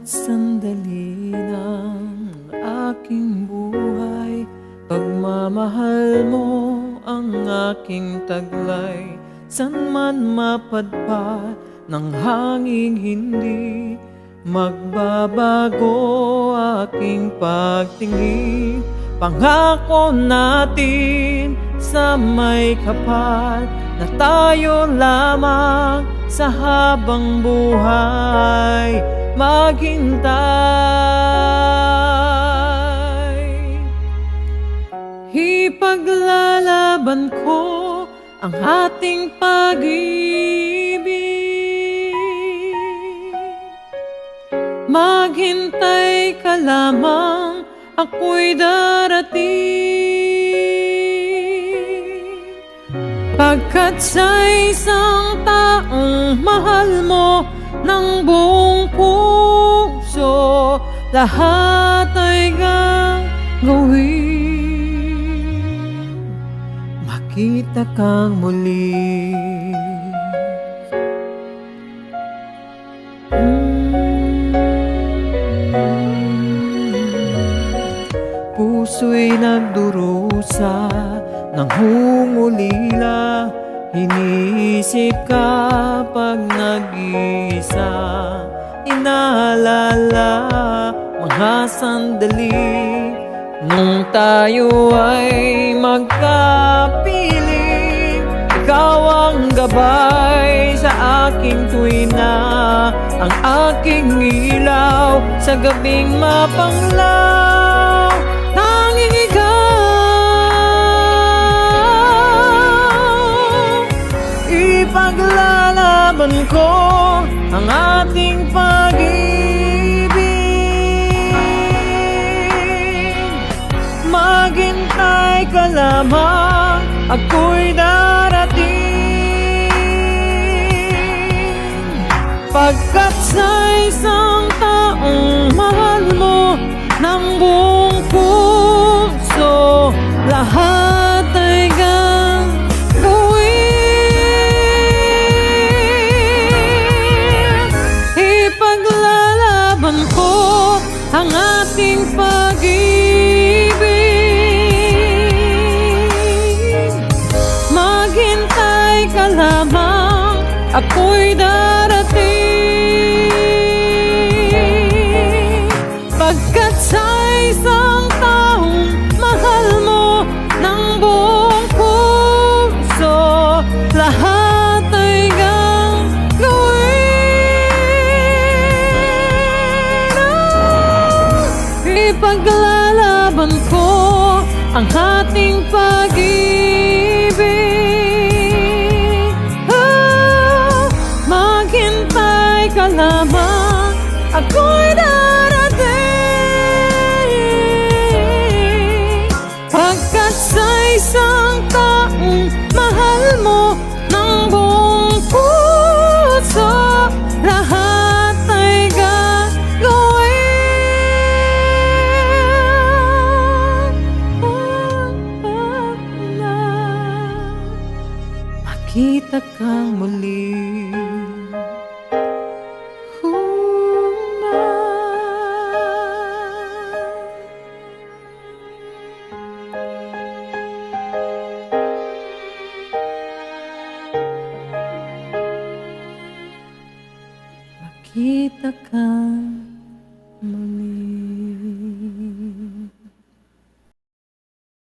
Bawat sandali ng aking buhay, pagmamahal mo ang aking taglay. San man mapadpad ng hanging hindi magbabago aking pagtingin. Pangako natin sa may kapal na tayo lamang sa habang buhay maghintay. Ipaglalaban ko ang ating pag-ibig. Maghintay ka lamang, ako'y darating. Pagkat sa isang taong mahal mo ng buong puso, lahat ay gagawin. Makita kang muli. Puso'y nagdurusa ng hungulila, iniisip ka pag nag-iisa. Inaalala mga sandali nung tayo ay magkapiling. Ikaw ang gabay sa aking tuwina, ang aking ilaw sa gabing mapanglaw. Tanging ikaw, ipaglalaban ko ang ating pag-ibig. Maghintay ka lamang, ako'y darating. Pagkat sa isang taong mahal mo ng buong puso, lahat ay gagawin. Ipaglalaban ko ang ating pag-ibig. Maghintay ka lamang, ako'y darating. Pagkat sa isang taong mahal mo ng buong puso, lahat ay gagawin. Ipaglalaban ko ang ating pag-ibig. Maghintay ka lamang, ako'y darating. Pagkat sa isang taong mahal mo ng buong puso, lahat ay gagawin. Makita kang muli. Makita kang muli.